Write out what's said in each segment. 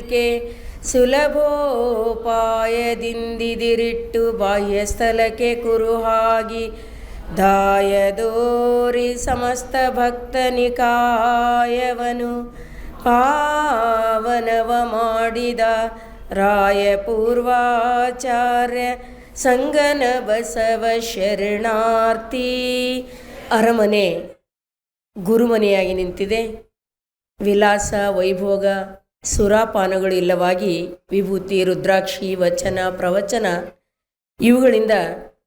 ನಿಲ್ಕೆ ಸುಲಭೋಪಾಯದಿಂದಿರಿಟ್ಟು ಬಾಹ್ಯ ಸ್ಥಳಕ್ಕೆ ಕುರುಹಾಗಿ ದಾಯದೋರಿ ಸಮಸ್ತ ಭಕ್ತ ನಿಕಾಯವನು ಪಾವನವ ಮಾಡಿದ ರಾಯ ಪೂರ್ವಾಚಾರ್ಯ ಸಂಗನ ಬಸವ ಶರಣಾರ್ಥಿ. ಅರಮನೆ ಗುರುಮನೆಯಾಗಿ ನಿಂತಿದೆ. ವಿಲಾಸ ವೈಭೋಗ ಸುರಾಪಾನಗಳು ಇಲ್ಲವಾಗಿ ವಿಭೂತಿ ರುದ್ರಾಕ್ಷಿ ವಚನ ಪ್ರವಚನ ಇವುಗಳಿಂದ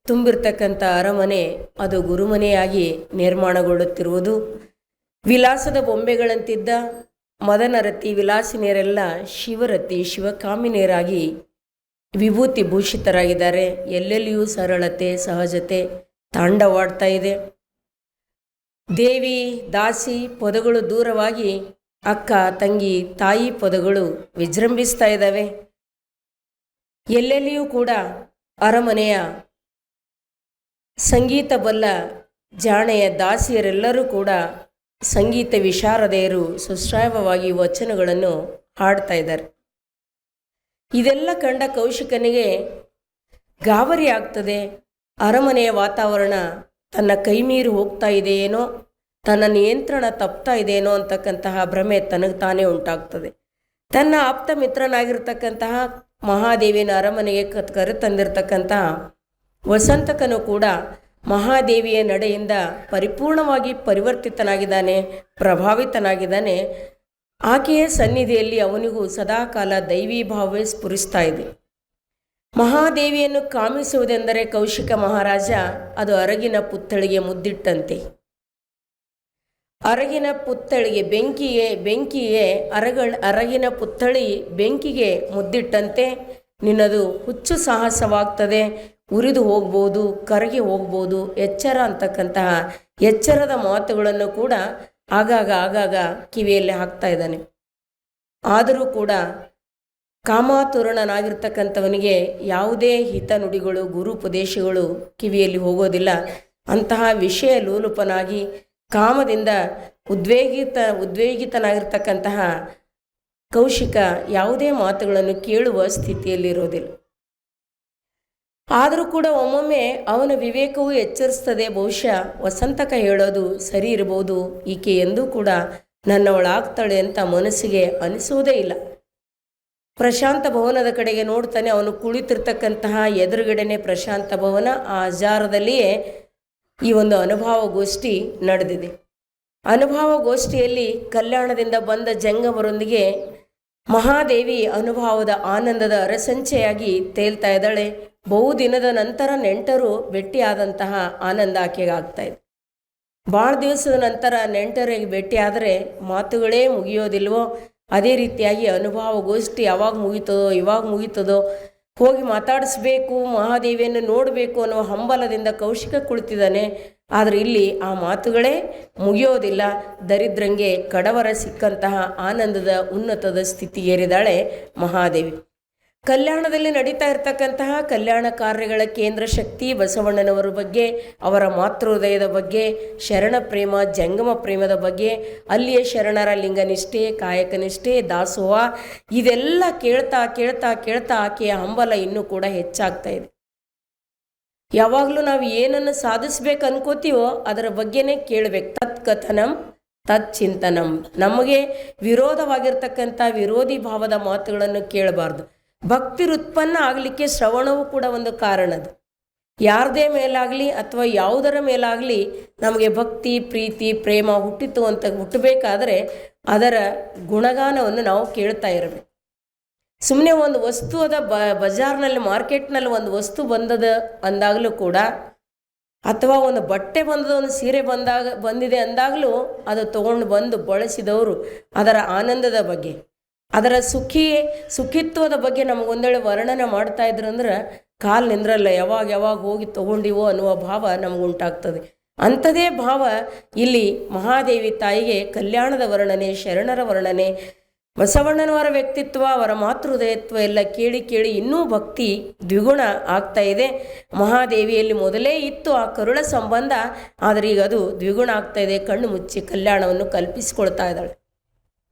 ತುಂಬಿರ್ತಕ್ಕಂಥ ಅರಮನೆ ಅದು ಗುರುಮನೆಯಾಗಿ ನಿರ್ಮಾಣಗೊಳ್ಳುತ್ತಿರುವುದು. ವಿಲಾಸದ ಬೊಂಬೆಗಳಂತಿದ್ದ ಮದನರತಿ ವಿಲಾಸಿನಿಯರೆಲ್ಲ ಶಿವರತಿ ಶಿವಕಾಮಿನಿಯರಾಗಿ ವಿಭೂತಿ ಭೂಷಿತರಾಗಿದ್ದಾರೆ. ಎಲ್ಲೆಲ್ಲಿಯೂ ಸರಳತೆ ಸಹಜತೆ ತಾಂಡವಾಡ್ತಾ ಇದೆ. ದೇವಿ ದಾಸಿ ಪದಗಳು ದೂರವಾಗಿ ಅಕ್ಕ ತಂಗಿ ತಾಯಿ ಪದಗಳು ವಿಜೃಂಭಿಸ್ತಾ ಇದ್ದಾವೆ. ಎಲ್ಲೆಲ್ಲಿಯೂ ಕೂಡ ಅರಮನೆಯ ಸಂಗೀತ ಬಲ್ಲ ಜಾಣೆಯ ದಾಸಿಯರೆಲ್ಲರೂ ಕೂಡ ಸಂಗೀತ ವಿಶಾರದೆಯರು ಸುಶ್ರಾವ್ಯವಾಗಿ ವಚನಗಳನ್ನು ಹಾಡ್ತಾ ಇದ್ದಾರೆ. ಇದೆಲ್ಲ ಕಂಡ ಕೌಶಿಕನಿಗೆ ಗಾಬರಿ ಆಗ್ತದೆ. ಅರಮನೆಯ ವಾತಾವರಣ ತನ್ನ ಕೈಮೀರಿ ಹೋಗ್ತಾ ಇದೆಯೇನೋ, ತನ್ನ ನಿಯಂತ್ರಣ ತಪ್ತಾ ಇದೆಯೇನೋ ಅಂತಕ್ಕಂತಹ ಭ್ರಮೆ ತನಗೆ ತಾನೇ ಉಂಟಾಗ್ತದೆ. ತನ್ನ ಆಪ್ತ ಮಿತ್ರನಾಗಿರ್ತಕ್ಕಂತಹ ಮಹಾದೇವಿನ ಅರಮನೆಗೆ ಕರೆತಂದಿರತಕ್ಕಂತಹ ವಸಂತಕನು ಕೂಡ ಮಹಾದೇವಿಯ ನಡೆಯಿಂದ ಪರಿಪೂರ್ಣವಾಗಿ ಪರಿವರ್ತಿತನಾಗಿದ್ದಾನೆ, ಪ್ರಭಾವಿತನಾಗಿದ್ದಾನೆ. ಆಕೆಯ ಸನ್ನಿಧಿಯಲ್ಲಿ ಅವನಿಗೂ ಸದಾಕಾಲ ದೈವೀ ಭಾವವೇ ಸ್ಫುರಿಸ್ತಾ ಇದೆ. ಮಹಾದೇವಿಯನ್ನು ಕಾಮಿಸುವುದೆಂದರೆ ಕೌಶಿಕ ಮಹಾರಾಜ ಅದು ಅರಗಿನ ಪುತ್ಥಳಿಗೆ ಮುದ್ದಿಟ್ಟಂತೆ. ಅರಗಿನ ಪುತ್ಥಳಿಗೆ ಅರಗಿನ ಪುತ್ಥಳಿ ಬೆಂಕಿಗೆ ಮುದ್ದಿಟ್ಟಂತೆ ನಿನ್ನದು ಹುಚ್ಚು ಸಾಹಸವಾಗ್ತದೆ, ಉರಿದು ಹೋಗ್ಬೋದು, ಕರಗಿ ಹೋಗ್ಬೋದು, ಎಚ್ಚರ ಅಂತಕ್ಕಂತಹ ಎಚ್ಚರದ ಮಾತುಗಳನ್ನು ಕೂಡ ಆಗಾಗ ಕಿವಿಯಲ್ಲಿ ಹಾಕ್ತಾ ಇದ್ದಾನೆ. ಆದರೂ ಕೂಡ ಕಾಮಾತುರಣನಾಗಿರ್ತಕ್ಕಂಥವನಿಗೆ ಯಾವುದೇ ಹಿತ ನುಡಿಗಳು ಗುರುಪದೇಶಗಳು ಕಿವಿಯಲ್ಲಿ ಹೋಗೋದಿಲ್ಲ. ಅಂತಹ ವಿಷಯ ಲೋಲುಪನಾಗಿ ಕಾಮದಿಂದ ಉದ್ವೇಗಿತನಾಗಿರ್ತಕ್ಕಂತಹ ಕೌಶಿಕ ಯಾವುದೇ ಮಾತುಗಳನ್ನು ಕೇಳುವ ಸ್ಥಿತಿಯಲ್ಲಿರೋದಿಲ್ಲ. ಆದರೂ ಕೂಡ ಒಮ್ಮೊಮ್ಮೆ ಅವನ ವಿವೇಕವು ಎಚ್ಚರಿಸ್ತದೆ. ಬಹುಶಃ ವಸಂತಕ ಹೇಳೋದು ಸರಿ ಇರಬಹುದು, ಈಕೆ ಎಂದೂ ಕೂಡ ನನ್ನವಳಾಗ್ತಾಳೆ ಅಂತ ಮನಸ್ಸಿಗೆ ಅನಿಸುವುದೇ ಇಲ್ಲ. ಪ್ರಶಾಂತ ಭವನದ ಕಡೆಗೆ ನೋಡ್ತಾನೆ. ಅವನು ಕುಳಿತಿರ್ತಕ್ಕಂತಹ ಎದುರುಗಡೆನೆ ಪ್ರಶಾಂತ ಭವನ. ಆ ಜಾರದಲ್ಲಿಯೇ ಈ ಒಂದು ಅನುಭವಗೋಷ್ಠಿ ನಡೆದಿದೆ. ಅನುಭವಗೋಷ್ಠಿಯಲ್ಲಿ ಕಲ್ಯಾಣದಿಂದ ಬಂದ ಜಂಗಮರೊಂದಿಗೆ ಮಹಾದೇವಿ ಅನುಭವದ ಆನಂದದ ಅರಸಂಚೆಯಾಗಿ ತೇಲ್ತಾ ಇದ್ದಾಳೆ. ಬಹುದಿನದ ನಂತರ ನೆಂಟರು ಭೇಟಿಯಾದಂತಹ ಆನಂದ ಆಕೆಗೆ ಆಗ್ತಾ ಇದೆ. ಭಾಳ ದಿವಸದ ನಂತರ ನೆಂಟರಿಗೆ ಭೇಟಿಯಾದರೆ ಮಾತುಗಳೇ ಮುಗಿಯೋದಿಲ್ವೋ, ಅದೇ ರೀತಿಯಾಗಿ ಅನುಭವಗೋಷ್ಠಿ ಇವಾಗ ಮುಗೀತದೋ ಹೋಗಿ ಮಾತಾಡಿಸ್ಬೇಕು, ಮಹಾದೇವಿಯನ್ನು ನೋಡಬೇಕು ಅನ್ನೋ ಹಂಬಲದಿಂದ ಕೌಶಿಕ ಕುಳಿತಿದ್ದಾನೆ. ಆದರೆ ಇಲ್ಲಿ ಆ ಮಾತುಗಳೇ ಮುಗಿಯೋದಿಲ್ಲ. ದರಿದ್ರಂಗೆ ಕಡವರ ಸಿಕ್ಕಂತಹ ಆನಂದದ ಉನ್ನತದ ಸ್ಥಿತಿಗೇರಿದಾಳೆ ಮಹಾದೇವಿ. ಕಲ್ಯಾಣದಲ್ಲಿ ನಡೀತಾ ಇರತಕ್ಕಂತಹ ಕಲ್ಯಾಣ ಕಾರ್ಯಗಳ ಕೇಂದ್ರ ಶಕ್ತಿ ಬಸವಣ್ಣನವರ ಬಗ್ಗೆ, ಅವರ ಮಾತೃಹೃದಯದ ಬಗ್ಗೆ, ಶರಣ ಪ್ರೇಮ ಜಂಗಮ ಪ್ರೇಮದ ಬಗ್ಗೆ, ಅಲ್ಲಿಯ ಶರಣರ ಲಿಂಗನಿಷ್ಠೆ ಕಾಯಕನಿಷ್ಠೆ ದಾಸೋಹ ಇದೆಲ್ಲ ಕೇಳ್ತಾ ಆಕೆಯ ಹಂಬಲ ಇನ್ನೂ ಕೂಡ ಹೆಚ್ಚಾಗ್ತಾ ಇದೆ. ಯಾವಾಗಲೂ ನಾವು ಏನನ್ನು ಸಾಧಿಸ್ಬೇಕು ಅನ್ಕೋತೀವೋ ಅದರ ಬಗ್ಗೆನೇ ಕೇಳಬೇಕು. ತತ್ಕಥನಂ ತಚ್ಚಿಂತನಂ. ನಮಗೆ ವಿರೋಧವಾಗಿರ್ತಕ್ಕಂಥ ವಿರೋಧಿ ಭಾವದ ಮಾತುಗಳನ್ನು ಕೇಳಬಾರ್ದು. ಭಕ್ತಿ ಉತ್ಪನ್ನ ಆಗಲಿಕ್ಕೆ ಶ್ರವಣವೂ ಕೂಡ ಒಂದು ಕಾರಣದು. ಯಾರದೇ ಮೇಲಾಗಲಿ ಅಥವಾ ಯಾವುದರ ಮೇಲಾಗಲಿ ನಮಗೆ ಭಕ್ತಿ ಪ್ರೀತಿ ಪ್ರೇಮ ಹುಟ್ಟಬೇಕಾದರೆ ಅದರ ಗುಣಗಾನವನ್ನು ನಾವು ಕೇಳ್ತಾ ಇರಬೇಕು. ಸುಮ್ಮನೆ ಒಂದು ವಸ್ತು ಅದ ಬಜಾರ್ನಲ್ಲಿ ಮಾರ್ಕೆಟ್ನಲ್ಲಿ ಒಂದು ವಸ್ತು ಅಂದಾಗಲೂ ಕೂಡ, ಅಥವಾ ಒಂದು ಬಟ್ಟೆ ಒಂದು ಸೀರೆ ಬಂದಿದೆ ಅಂದಾಗಲೂ ಅದು ತೊಗೊಂಡು ಬಂದು ಬಳಸಿದವರು ಅದರ ಆನಂದದ ಬಗ್ಗೆ, ಅದರ ಸುಖಿತ್ವದ ಬಗ್ಗೆ ನಮಗೊಂದೇಳೆ ವರ್ಣನೆ ಮಾಡ್ತಾ ಇದ್ರು ಅಂದ್ರೆ ಕಾಲು ನಿಂದ್ರಲ್ಲ. ಯಾವಾಗ ಹೋಗಿ ತೊಗೊಂಡಿವೋ ಅನ್ನುವ ಭಾವ ನಮಗುಂಟಾಗ್ತದೆ. ಅಂಥದೇ ಭಾವ ಇಲ್ಲಿ ಮಹಾದೇವಿ ತಾಯಿಗೆ ಕಲ್ಯಾಣದ ವರ್ಣನೆ, ಶರಣರ ವರ್ಣನೆ, ಬಸವಣ್ಣನವರ ವ್ಯಕ್ತಿತ್ವ, ಅವರ ಮಾತೃಹೃದಯತ್ವ ಎಲ್ಲ ಕೇಳಿ ಇನ್ನೂ ಭಕ್ತಿ ದ್ವಿಗುಣ ಆಗ್ತಾ ಇದೆ. ಮಹಾದೇವಿಯಲ್ಲಿ ಮೊದಲೇ ಇತ್ತು ಆ ಕರುಳ ಸಂಬಂಧ, ಆದರೆ ಈಗ ಅದು ದ್ವಿಗುಣ ಆಗ್ತಾ ಇದೆ. ಕಣ್ಣು ಮುಚ್ಚಿ ಕಲ್ಯಾಣವನ್ನು ಕಲ್ಪಿಸಿಕೊಳ್ತಾ ಇದ್ದಾಳೆ.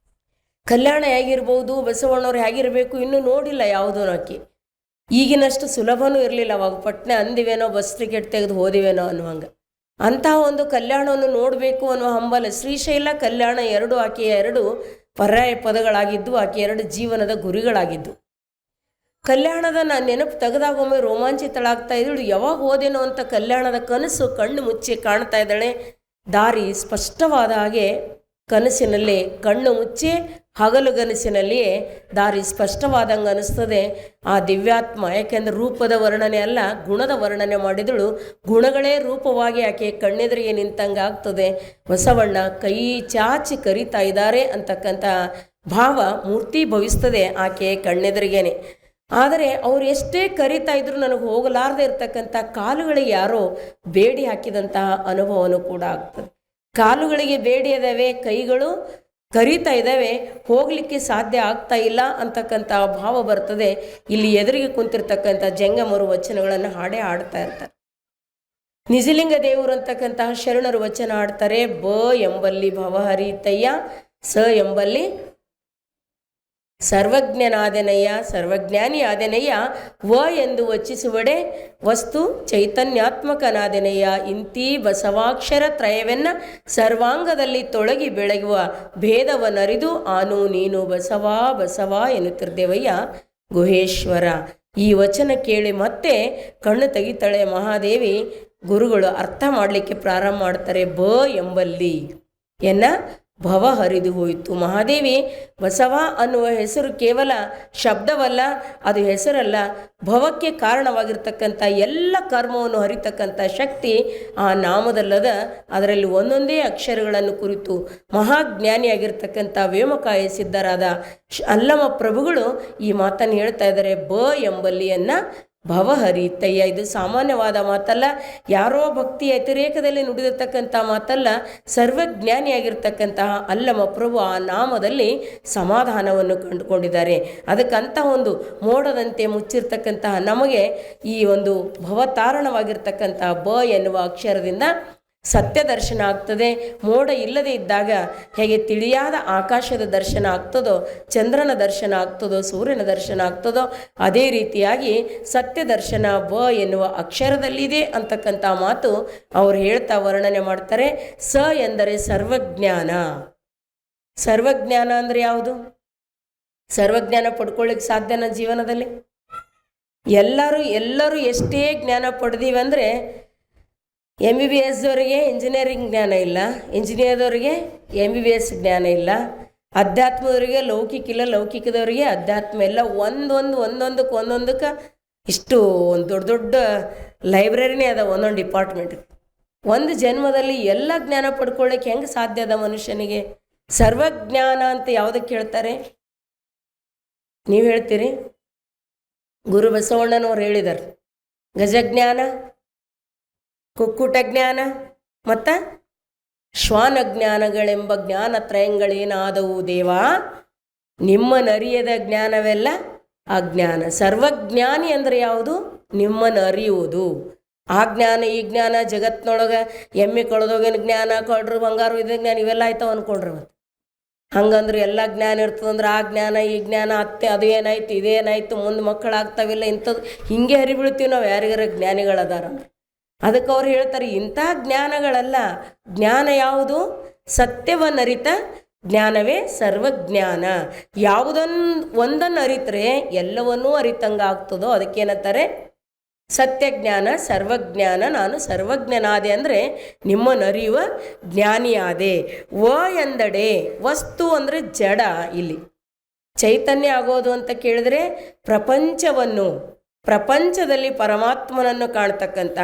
ಕಲ್ಯಾಣ ಹೇಗಿರ್ಬೋದು, ಬಸವಣ್ಣವ್ರು ಹೇಗಿರಬೇಕು ಇನ್ನೂ ನೋಡಿಲ್ಲ ಯಾವುದೂ ಆಕೆ. ಈಗಿನಷ್ಟು ಸುಲಭನೂ ಇರಲಿಲ್ಲ. ಅವಾಗ ಪಟ್ನೆ ಅಂದಿವೇನೋ, ಬಸ್ ಟಿಕೆಟ್ ತೆಗೆದು ಹೋದಿವೇನೋ ಅನ್ನುವಂಗೆ. ಅಂತಹ ಒಂದು ಕಲ್ಯಾಣವನ್ನು ನೋಡಬೇಕು ಅನ್ನುವ ಹಂಬಲ. ಶ್ರೀಶೈಲ ಕಲ್ಯಾಣ ಎರಡು ಆಕೆಯ ಎರಡು ಪರ್ಯಾಯ ಪದಗಳಾಗಿದ್ದು, ಆಕೆ ಎರಡು ಜೀವನದ ಗುರಿಗಳಾಗಿದ್ದು. ಕಲ್ಯಾಣದ ನಾನು ನೆನಪು ತೆಗೆದಾಗೊಮ್ಮೆ ರೋಮಾಂಚಿತಳಾಗ್ತಾ ಇದ್ದಳು. ಯಾವಾಗ ಹೋದೇನೋ ಅಂತ ಕಲ್ಯಾಣದ ಕನಸು ಕಣ್ಣು ಮುಚ್ಚಿ ಕಾಣ್ತಾ ಇದ್ದಾಳೆ. ದಾರಿ ಸ್ಪಷ್ಟವಾದ ಹಾಗೆ ಕನಸಿನಲ್ಲಿ ಕಣ್ಣು ಮುಚ್ಚಿ ಹಗಲುಗನಸಿನಲ್ಲಿಯೇ ದಾರಿ ಸ್ಪಷ್ಟವಾದಂಗೆ ಅನಿಸ್ತದೆ ಆ ದಿವ್ಯಾತ್ಮ. ಯಾಕೆಂದರೆ ರೂಪದ ವರ್ಣನೆ ಅಲ್ಲ, ಗುಣದ ವರ್ಣನೆ ಮಾಡಿದಳು. ಗುಣಗಳೇ ರೂಪವಾಗಿ ಆಕೆ ಕಣ್ಣೆದುರಿಗೆ ನಿಂತಂಗೆ ಆಗ್ತದೆ. ಬಸವಣ್ಣ ಕೈ ಚಾಚಿ ಕರೀತಾ ಇದ್ದಾರೆ ಅಂತಕ್ಕಂಥ ಭಾವ ಮೂರ್ತಿ ಭವಿಸ್ತದೆ ಆಕೆ ಕಣ್ಣೆದುರಿಗೇನೆ. ಆದರೆ ಅವ್ರು ಎಷ್ಟೇ ಕರೀತಾ ಇದ್ರು ನನಗೆ ಹೋಗಲಾರದೆ ಇರ್ತಕ್ಕಂಥ ಕಾಲುಗಳಿಗೆ ಯಾರೋ ಬೇಡಿ ಹಾಕಿದಂತಹ ಅನುಭವನೂ ಕೂಡ ಆಗ್ತದೆ. ಕಾಲುಗಳಿಗೆ ಬೇಡಿ ಇದ್ದಾವೆ, ಕೈಗಳು ಕರೀತಾ ಇದ್ದಾವೆ, ಹೋಗಲಿಕ್ಕೆ ಸಾಧ್ಯ ಆಗ್ತಾ ಇಲ್ಲ ಅಂತಕ್ಕಂಥ ಭಾವ ಬರ್ತದೆ. ಇಲ್ಲಿ ಎದುರಿಗೆ ಕುಂತಿರ್ತಕ್ಕಂಥ ಜಂಗಮರು ವಚನಗಳನ್ನು ಹಾಡೇ ಹಾಡ್ತಾ ಇರ್ತಾರೆ. ನಿಜಲಿಂಗ ದೇವರು ಅಂತಕ್ಕಂತಹ ಶರಣರು ವಚನ ಹಾಡ್ತಾರೆ. ಬ ಎಂಬಲ್ಲಿ ಭವಹರಿತಯ್ಯ, ಸ ಎಂಬಲ್ಲಿ ಸರ್ವಜ್ಞನಾದೆನಯ್ಯ, ಸರ್ವಜ್ಞಾನಿ ಆದೆನಯ್ಯ, ವ ಎಂದು ವಚಿಸುವಡೆ ವಸ್ತು ಚೈತನ್ಯಾತ್ಮಕನಾದೆನಯ್ಯ. ಇಂತೀ ಬಸವಾಕ್ಷರ ತ್ರಯವೆನ್ನ ಸರ್ವಾಂಗದಲ್ಲಿ ತೊಳಗಿ ಬೆಳಗುವ ಭೇದವನರಿದು ಆನು ನೀನು ಬಸವಾ ಬಸವಾ ಎನ್ನುತ್ತಿರ್ದೇವಯ್ಯ ಗುಹೇಶ್ವರ. ಈ ವಚನ ಕೇಳಿ ಮತ್ತೆ ಕಣ್ಣು ತೆಗಿತಾಳೆ ಮಹಾದೇವಿ. ಗುರುಗಳು ಅರ್ಥ ಮಾಡಲಿಕ್ಕೆ ಪ್ರಾರಂಭ ಮಾಡ್ತಾರೆ. ಬ ಎಂಬಲ್ಲಿ ಎನ್ನ ಭವ ಹರಿದು ಹೋಯಿತು. ಮಹಾದೇವಿ ಬಸವ ಅನ್ನುವ ಹೆಸರು ಕೇವಲ ಶಬ್ದವಲ್ಲ, ಅದು ಹೆಸರಲ್ಲ. ಭವಕ್ಕೆ ಕಾರಣವಾಗಿರ್ತಕ್ಕಂಥ ಎಲ್ಲ ಕರ್ಮವನ್ನು ಹರಿತಕ್ಕಂಥ ಶಕ್ತಿ ಆ ನಾಮದಲ್ಲದ. ಅದರಲ್ಲಿ ಒಂದೊಂದೇ ಅಕ್ಷರಗಳನ್ನು ಕುರಿತು ಮಹಾಜ್ಞಾನಿಯಾಗಿರ್ತಕ್ಕಂಥ ವ್ಯೋಮಕಾಯ ಸಿದ್ಧರಾದ ಅಲ್ಲಮ ಪ್ರಭುಗಳು ಈ ಮಾತನ್ನು ಹೇಳ್ತಾ ಇದ್ದಾರೆ. ಬ ಎಂಬಲ್ಲಿಯನ್ನು ಭವಹರಿತಯ್ಯ. ಇದು ಸಾಮಾನ್ಯವಾದ ಮಾತಲ್ಲ, ಯಾರೋ ಭಕ್ತಿ ಅತಿರೇಕದಲ್ಲಿ ನುಡಿದಿರ್ತಕ್ಕಂಥ ಮಾತಲ್ಲ. ಸರ್ವಜ್ಞಾನಿಯಾಗಿರ್ತಕ್ಕಂತಹ ಅಲ್ಲಮ ಪ್ರಭು ಆ ನಾಮದಲ್ಲಿ ಸಮಾಧಾನವನ್ನು ಕಂಡುಕೊಂಡಿದ್ದಾರೆ. ಅದಕ್ಕಂಥ ಒಂದು ಮೋಡದಂತೆ ಮುಚ್ಚಿರ್ತಕ್ಕಂತಹ ನಮಗೆ ಈ ಒಂದು ಭವತಾರಣವಾಗಿರ್ತಕ್ಕಂತಹ ಬ ಎನ್ನುವ ಅಕ್ಷರದಿಂದ ಸತ್ಯ ದರ್ಶನ ಆಗ್ತದೆ. ಮೋಡ ಇಲ್ಲದೆ ಇದ್ದಾಗ ಹೇಗೆ ತಿಳಿಯಾದ ಆಕಾಶದ ದರ್ಶನ ಆಗ್ತದೋ, ಚಂದ್ರನ ದರ್ಶನ ಆಗ್ತದೋ, ಸೂರ್ಯನ ದರ್ಶನ ಆಗ್ತದೋ, ಅದೇ ರೀತಿಯಾಗಿ ಸತ್ಯ ದರ್ಶನ ಬ ಎನ್ನುವ ಅಕ್ಷರದಲ್ಲಿದೆ ಅಂತಕ್ಕಂಥ ಮಾತು ಅವರು ಹೇಳ್ತಾ ವರ್ಣನೆ ಮಾಡ್ತಾರೆ. ಸ ಎಂದರೆ ಸರ್ವಜ್ಞಾನ. ಸರ್ವಜ್ಞಾನ ಅಂದರೆ ಯಾವುದು? ಸರ್ವಜ್ಞಾನ ಪಡ್ಕೊಳ್ಳಿಕ್ಕೆ ಸಾಧ್ಯನ ಜೀವನದಲ್ಲಿ? ಎಲ್ಲರೂ ಎಷ್ಟೇ ಜ್ಞಾನ ಪಡೆದೀವಿ ಅಂದರೆ MBBS ದವರಿಗೆ ಇಂಜಿನಿಯರಿಂಗ್ ಜ್ಞಾನ ಇಲ್ಲ, ಇಂಜಿನಿಯರ್ದವರಿಗೆ MBBS ಜ್ಞಾನ ಇಲ್ಲ, ಅಧ್ಯಾತ್ಮದವರಿಗೆ ಲೌಕಿಕ ಇಲ್ಲ, ಲೌಕಿಕದವರಿಗೆ ಅಧ್ಯಾತ್ಮ ಇಲ್ಲ. ಒಂದೊಂದಕ್ಕೆ ಇಷ್ಟು ಒಂದು ದೊಡ್ಡ ದೊಡ್ಡ ಲೈಬ್ರರಿನೇ ಅದ ಒಂದೊಂದು ಡಿಪಾರ್ಟ್ಮೆಂಟ್. ಒಂದು ಜನ್ಮದಲ್ಲಿ ಎಲ್ಲ ಜ್ಞಾನ ಪಡ್ಕೊಳ್ಳಿಕ್ಕೆ ಹೆಂಗೆ ಸಾಧ್ಯ ಅದ ಮನುಷ್ಯನಿಗೆ? ಸರ್ವಜ್ಞಾನ ಅಂತ ಯಾವುದಕ್ಕೆ ಹೇಳ್ತಾರೆ ನೀವು ಹೇಳ್ತೀರಿ? ಗುರು ಬಸವಣ್ಣನವ್ರು ಹೇಳಿದ್ದಾರೆ, ಗಜಜ್ಞಾನ, ಕುಕ್ಕುಟ ಜ್ಞಾನ ಮತ್ತು ಶ್ವಾನಜ್ಞಾನಗಳೆಂಬ ಜ್ಞಾನತ್ರಯಗಳೇನಾದವು ದೇವಾ, ನಿಮ್ಮನ್ನರಿಯದ ಜ್ಞಾನವೆಲ್ಲ ಅಜ್ಞಾನ. ಸರ್ವಜ್ಞಾನಿ ಅಂದರೆ ಯಾವುದು? ನಿಮ್ಮನ್ನು ಅರಿಯುವುದು. ಆ ಜ್ಞಾನ ಈ ಜ್ಞಾನ ಜಗತ್ತಿನೊಳಗೆ ಎಮ್ಮೆ ಕಳೆದೋಗಿನ ಜ್ಞಾನ, ಕಳ್ರು ಬಂಗಾರು ಇದ ಜ್ಞಾನ ಇವೆಲ್ಲ ಆಯ್ತಾವ ಅಂದ್ಕೊಂಡ್ರಿ. ಮತ್ತು ಹಂಗಂದ್ರೆ ಎಲ್ಲ ಜ್ಞಾನ ಇರ್ತದಂದ್ರೆ ಆ ಜ್ಞಾನ ಈ ಜ್ಞಾನ ಅತ್ತೆ ಅದು ಏನಾಯ್ತು ಇದೇನಾಯ್ತು ಮುಂದೆ ಮಕ್ಕಳಾಗ್ತಾವಿಲ್ಲ ಇಂಥದ್ದು ಹಿಂಗೆ ಹರಿಬೀಳ್ತೀವಿ ನಾವು. ಯಾರಿಗಾರ ಜ್ಞಾನಿಗಳದಾರ ಅದಕ್ಕೆ ಅವ್ರು ಹೇಳ್ತಾರೆ ಇಂತಹ ಜ್ಞಾನಗಳಲ್ಲ. ಜ್ಞಾನ ಯಾವುದು? ಸತ್ಯವನ್ನರಿತ ಜ್ಞಾನವೇ ಸರ್ವಜ್ಞಾನ. ಒಂದನ್ನು ಅರಿತರೆ ಎಲ್ಲವನ್ನೂ ಅರಿತಂಗಾಗ್ತದೋ ಅದಕ್ಕೇನಂತಾರೆ ಸತ್ಯಜ್ಞಾನ, ಸರ್ವಜ್ಞಾನ. ನಾನು ಸರ್ವಜ್ಞನಾದೆ ಅಂದರೆ ನಿಮ್ಮನ್ನು ಅರಿಯುವ ಜ್ಞಾನಿಯಾದೆ. ವ ಎಂದಡೆ ವಸ್ತು ಅಂದರೆ ಜಡ. ಇಲ್ಲಿ ಚೈತನ್ಯ ಆಗೋದು ಅಂತ ಕೇಳಿದ್ರೆ ಪ್ರಪಂಚದಲ್ಲಿ ಪರಮಾತ್ಮನನ್ನು ಕಾಣ್ತಕ್ಕಂಥ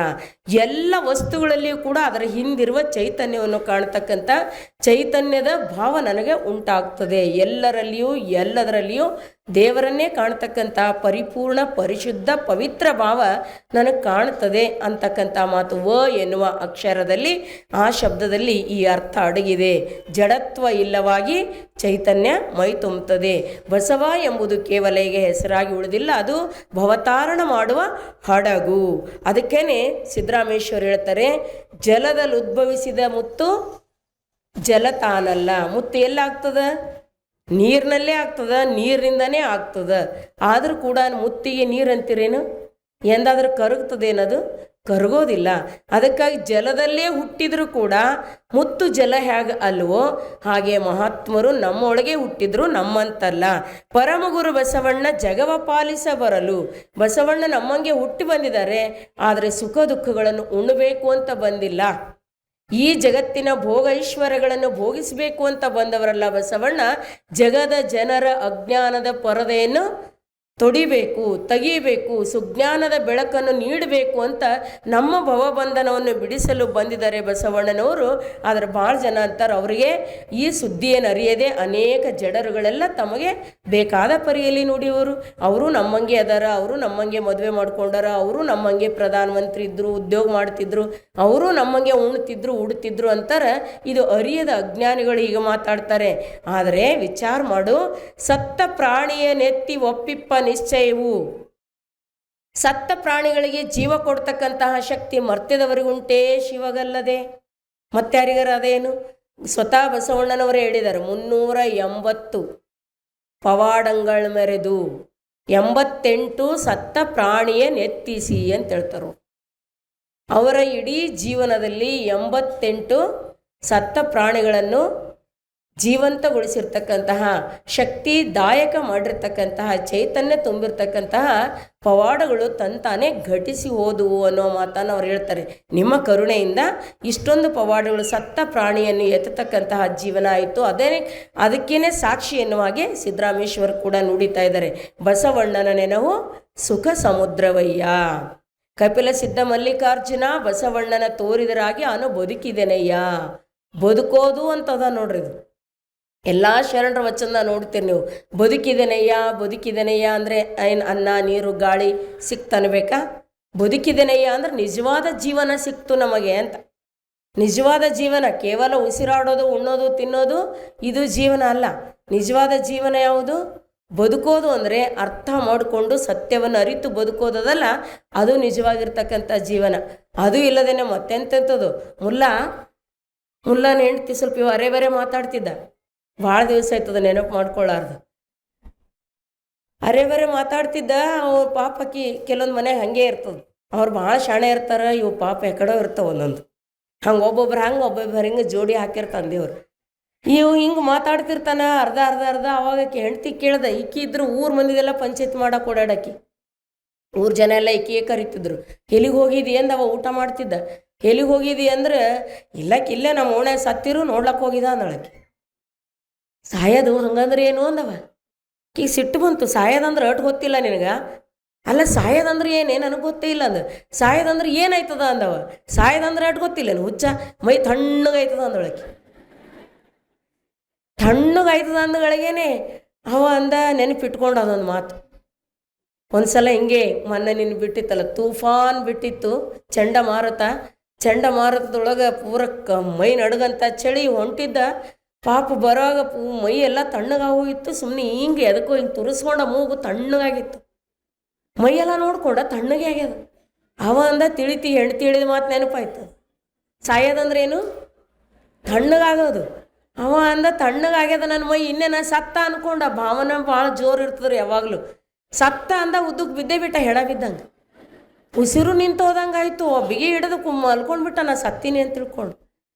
ಎಲ್ಲ ವಸ್ತುಗಳಲ್ಲಿಯೂ ಕೂಡ ಅದರ ಹಿಂದಿರುವ ಚೈತನ್ಯವನ್ನು ಕಾಣ್ತಕ್ಕಂಥ ಚೈತನ್ಯದ ಭಾವ ನನಗೆ ಉಂಟಾಗ್ತದೆ. ಎಲ್ಲದರಲ್ಲಿಯೂ ದೇವರನ್ನೇ ಕಾಣ್ತಕ್ಕಂಥ ಪರಿಪೂರ್ಣ ಪರಿಶುದ್ಧ ಪವಿತ್ರ ಭಾವ ನನಗೆ ಕಾಣ್ತದೆ ಅಂತಕ್ಕಂಥ ಮಾತು. ವ ಎನ್ನುವ ಅಕ್ಷರದಲ್ಲಿ ಆ ಶಬ್ದದಲ್ಲಿ ಈ ಅರ್ಥ ಅಡಗಿದೆ. ಜಡತ್ವ ಇಲ್ಲವಾಗಿ ಚೈತನ್ಯ ಮೈ ತುಂಬುತ್ತದೆ. ಬಸವ ಎಂಬುದು ಕೇವಲ ಈಗ ಹೆಸರಾಗಿ ಉಳಿದಿಲ್ಲ, ಅದು ಭವತಾರಣ ಮಾಡುವ ಹಡಗು. ಅದಕ್ಕೇನೆ ಸಿದ್ದರಾಮೇಶ್ವರ ಹೇಳ್ತಾರೆ, ಜಲದಲ್ಲಿ ಉದ್ಭವಿಸಿದ ಮುತ್ತು ಜಲ ತಾನಲ್ಲ. ಮುತ್ತು ಎಲ್ಲಾಗ್ತದ? ನೀರಿನಲ್ಲೇ ಆಗ್ತದ, ನೀರಿನಿಂದನೇ ಆಗ್ತದ. ಆದರೂ ಕೂಡ ಮುತ್ತಿಗೆ ನೀರು ಅಂತೀರೇನು? ಎಂದಾದರೂ ಕರಗ್ತದೇನದು? ಕರಗೋದಿಲ್ಲ. ಅದಕ್ಕಾಗಿ ಜಲದಲ್ಲೇ ಹುಟ್ಟಿದರೂ ಕೂಡ ಮುತ್ತು ಜಲ ಹೇಗೆ ಅಲ್ವೋ ಹಾಗೆ ಮಹಾತ್ಮರು ನಮ್ಮೊಳಗೆ ಹುಟ್ಟಿದ್ರು, ನಮ್ಮಂತಲ್ಲ. ಪರಮಗುರು ಬಸವಣ್ಣ ಜಗವ ಪಾಲಿಸ ಬರಲು. ಬಸವಣ್ಣ ನಮ್ಮಂಗೆ ಹುಟ್ಟಿ ಬಂದಿದ್ದಾರೆ, ಆದರೆ ಸುಖ ದುಃಖಗಳನ್ನು ಉಣ್ಣಬೇಕು ಅಂತ ಬಂದಿಲ್ಲ. ಈ ಜಗತ್ತಿನ ಭೋಗ ಐಶ್ವರ್ಯಗಳನ್ನು ಭೋಗಿಸಬೇಕು ಅಂತ ಬಂದವರಲ್ಲ ಬಸವಣ್ಣ. ಜಗದ ಜನರ ಅಜ್ಞಾನದ ಪರದೆಯನ್ನು ತೊಡಿಬೇಕು, ತೆಗೀಬೇಕು, ಸುಜ್ಞಾನದ ಬೆಳಕನ್ನು ನೀಡಬೇಕು ಅಂತ ನಮ್ಮ ಭವಬಂಧನವನ್ನು ಬಿಡಿಸಲು ಬಂದಿದ್ದಾರೆ ಬಸವಣ್ಣನವರು. ಆದರೆ ಭಾಳ ಜನ ಅಂತಾರೆ ಅವರಿಗೆ ಈ ಸುದ್ದಿಯನ್ನು ಅರಿಯದೆ ಅನೇಕ ಜಡರುಗಳೆಲ್ಲ ತಮಗೆ ಬೇಕಾದ ಪರಿಯಲ್ಲಿ ನುಡಿಯೋರು. ಅವರು ನಮ್ಮಂಗೆ ಅದಾರ, ಅವರು ನಮ್ಮಂಗೆ ಮದುವೆ ಮಾಡ್ಕೊಂಡಾರ, ಅವರು ನಮ್ಮಂಗೆ ಪ್ರಧಾನಮಂತ್ರಿ ಇದ್ದರು, ಉದ್ಯೋಗ ಮಾಡ್ತಿದ್ರು, ಅವರು ನಮ್ಮಂಗೆ ಉಣ್ತಿದ್ರು ಉಡ್ತಿದ್ರು ಅಂತಾರೆ. ಇದು ಅರಿಯದ ಅಜ್ಞಾನಿಗಳು ಈಗ ಮಾತಾಡ್ತಾರೆ. ಆದರೆ ವಿಚಾರ ಮಾಡು, ಸತ್ತ ಪ್ರಾಣಿಯ ನೆತ್ತಿ ಒಪ್ಪಿಪ್ಪ ನಿಶ್ಚಯವು. ಸತ್ತ ಪ್ರಾಣಿಗಳಿಗೆ ಜೀವ ಕೊಡ್ತಕ್ಕಂತಹ ಶಕ್ತಿ ಮರ್ತ್ಯದವರಿಗುಂಟೇ ಶಿವಗಲ್ಲದೆ ಮತ್ತಾರಿಗರ ಅದೇನು? ಸ್ವತಃ ಬಸವಣ್ಣನವರೇ ಹೇಳಿದ್ದಾರೆ, 380 ಪವಾಡಂಗಳ ಮೆರೆದು 88 ಸತ್ತ ಪ್ರಾಣಿಯ ನೆತ್ತಿಸಿ ಅಂತ ಹೇಳ್ತಾರೆ. ಅವರ ಇಡೀ ಜೀವನದಲ್ಲಿ 88 ಸತ್ತ ಪ್ರಾಣಿಗಳನ್ನು ಜೀವಂತಗೊಳಿಸಿರ್ತಕ್ಕಂತಹ, ಶಕ್ತಿದಾಯಕ ಮಾಡಿರ್ತಕ್ಕಂತಹ, ಚೈತನ್ಯ ತುಂಬಿರ್ತಕ್ಕಂತಹ ಪವಾಡಗಳು ತಂತಾನೆ ಘಟಿಸಿ ಹೋದುವು ಅನ್ನೋ ಮಾತನ್ನು ಅವ್ರು ಹೇಳ್ತಾರೆ. ನಿಮ್ಮ ಕರುಣೆಯಿಂದ ಇಷ್ಟೊಂದು ಪವಾಡಗಳು ಸತ್ತ ಪ್ರಾಣಿಯನ್ನು ಎತ್ತತಕ್ಕಂತಹ ಜೀವನ ಆಯಿತು. ಅದಕ್ಕೇನೆ ಸಾಕ್ಷಿ ಎನ್ನುವ ಹಾಗೆ ಸಿದ್ದರಾಮೇಶ್ವರ್ ಕೂಡ ನುಡಿತಾ ಇದ್ದಾರೆ. ಬಸವಣ್ಣನ ನೆನವು ಸುಖ ಸಮುದ್ರವಯ್ಯ. ಕಪಿಲ ಸಿದ್ಧ ಮಲ್ಲಿಕಾರ್ಜುನ ಬಸವಣ್ಣನ ತೋರಿದರಾಗಿ ಅವನು ಬದುಕಿದೆನಯ್ಯ. ಬದುಕೋದು ಅಂತದ ನೋಡ್ರಿ. ಇದು ಎಲ್ಲ ಶರಣರ ವಚನ ನೋಡ್ತೀರಿ ನೀವು. ಬದುಕಿದೆನಯ್ಯ ಬದುಕಿದೆನಯ್ಯ ಅಂದರೆ ಏನು? ಅನ್ನ ನೀರು ಗಾಳಿ ಸಿಕ್ತನ್ಬೇಕಾ? ಬದುಕಿದೆನಯ್ಯ ಅಂದರೆ ನಿಜವಾದ ಜೀವನ ಸಿಕ್ತು ನಮಗೆ ಅಂತ. ನಿಜವಾದ ಜೀವನ ಕೇವಲ ಉಸಿರಾಡೋದು, ಉಣ್ಣೋದು, ತಿನ್ನೋದು ಇದು ಜೀವನ ಅಲ್ಲ. ನಿಜವಾದ ಜೀವನ ಯಾವುದು? ಬದುಕೋದು ಅಂದರೆ ಅರ್ಥ ಮಾಡಿಕೊಂಡು ಸತ್ಯವನ್ನು ಅರಿತು ಬದುಕೋದಲ್ಲ, ಅದು ನಿಜವಾಗಿರ್ತಕ್ಕಂಥ ಜೀವನ. ಅದು ಇಲ್ಲದೇನೆ ಮತ್ತೆಂತೆಂಥದ್ದು. ಮುಲ್ಲಾನ ಹೆಂಡ್ತಿ ಸ್ವಲ್ಪ ಅರೆ ಬರೆ ಮಾತಾಡ್ತಿದ್ದ, ಭಾಳ ದಿವಸ ಆಯ್ತದ ನೆನಪು ಮಾಡ್ಕೊಳ್ಳಾರ್ದು. ಅರೆ ಬರೆ ಮಾತಾಡ್ತಿದ್ದ. ಅವ್ರ ಪಾಪಕ್ಕಿ ಕೆಲವೊಂದು ಮನೆಗೆ ಹಾಗೆ ಇರ್ತದೆ. ಅವ್ರು ಭಾಳ ಶಾಣೆ ಇರ್ತಾರೆ, ಇವು ಪಾಪ ಎಕಡೋ ಇರ್ತಾವೆ ಒಂದೊಂದು. ಹಂಗೆ ಒಬ್ಬೊಬ್ರು ಹಿಂಗೆ ಜೋಡಿ ಹಾಕಿರ್ತಾನೆ ದೇವ್ರು. ಇವು ಹಿಂಗೆ ಮಾತಾಡ್ತಿರ್ತಾನೆ ಅರ್ಧ. ಅವಾಗ ಹೆಂಡ್ತಿ ಕೇಳ್ದೆ, ಈಕಿ ಇದ್ರು ಊರು ಮಂದಿದೆಲ್ಲ ಪಂಚಾಯತ್ ಮಾಡಕ್ಕೆ ಓಡಾಡಕ್ಕಿ. ಊರು ಜನ ಎಲ್ಲ ಈಕಿಯೇ ಕರಿತಿದ್ರು. ಎಲ್ಲಿಗೆ ಹೋಗಿದಿ ಅಂದವ ಊಟ ಮಾಡ್ತಿದ್ದ. ಎಲ್ಲಿಗೆ ಹೋಗಿದಿ ಅಂದ್ರೆ ಇಲ್ಲೇ ನಮ್ಮ ಓಣೆ ಸತ್ತಿರು ನೋಡ್ಲಕ್ಕೆ ಹೋಗಿದ ಅಂದಳಕ್ಕೆ. ಸಾಯೋದು ಹಂಗಂದ್ರೆ ಏನು ಅಂದವ. ಈಗ ಸಿಟ್ಟು ಬಂತು. ಸಾಯೋದಂದ್ರೆ ಅಟ್ ಗೊತ್ತಿಲ್ಲ ನಿನಗೆ? ಅಲ್ಲ, ಸಾಯೋದಂದ್ರೆ ಏನೇ ನನಗೆ ಗೊತ್ತೇ ಇಲ್ಲ ಅಂದ. ಸಾಯೋದಂದ್ರೆ ಏನಾಯ್ತದ ಅಂದವ. ಸಾಯೋದಂದ್ರೆ ಅಟ್ ಗೊತ್ತಿಲ್ಲ ಹುಚ್ಚ, ಮೈ ತಣ್ಣಗಾಯ್ತದ ಅಂದೊಳಕ್ಕೆ. ತಣ್ಣಗಾಯ್ತದ ಅಂದಗಳಿಗೇನೆ ಅವ ಅಂದ ನೆನಪಿಟ್ಕೊಂಡು ಅದೊಂದು ಮಾತು. ಒಂದ್ಸಲ ಹಿಂಗೆ ಮೊನ್ನೆ ನಿನ್ನ ಬಿಟ್ಟಿತ್ತಲ್ಲ, ತೂಫಾನ್ ಬಿಟ್ಟಿತ್ತು, ಚಂಡಮಾರುತದೊಳಗೆ ಪೂರಕ್ಕೆ ಮೈ ನಡುಗಂತ ಚಳಿ ಹೊಂಟಿದ್ದ. ಪಾಪ ಬರುವಾಗ ಮೈ ಎಲ್ಲ ತಣ್ಣಗಾಗೋಗಿತ್ತು. ಸುಮ್ಮನೆ ಹಿಂಗೆ ಎದಕ್ಕೋ ಹಿಂಗೆ ತುರಿಸ್ಕೊಂಡ ಮೂಗು ತಣ್ಣಗಾಗಿತ್ತು. ಮೈಯೆಲ್ಲ ನೋಡ್ಕೊಂಡ ತಣ್ಣಗೆ ಆಗ್ಯದ. ಅವ ಅಂದ ಹೆಣ್ತಿ ಹೇಳಿದ ಮಾತು ನೆನಪಾಯ್ತು. ಸಾಯೋದಂದ್ರೆ ಏನು? ತಣ್ಣಗಾಗೋದು. ಅವ ಅಂದ ತಣ್ಣಗಾಗ್ಯದ ನನ್ನ ಮೈ, ಇನ್ನೇನ ಸತ್ತ ಅನ್ಕೊಂಡ. ಭಾವನೆ ಭಾಳ ಜೋರು ಇರ್ತದ್ರಿ ಯಾವಾಗಲೂ. ಸತ್ತ ಅಂದ ಉದ್ದಕ್ಕೆ ಬಿದ್ದೇ ಬಿಟ್ಟ, ಹೆಣ ಬಿದ್ದಂಗೆ. ಉಸಿರು ನಿಂತು ಹೋದಂಗಾಯ್ತು. ಬಿಗಿ ಹಿಡಿದು ಮಲ್ಕೊಂಡ್ಬಿಟ್ಟ, ನಾ ಸತ್ತೀನಿ ಅಂತ ತಿಳ್ಕೊಂಡು.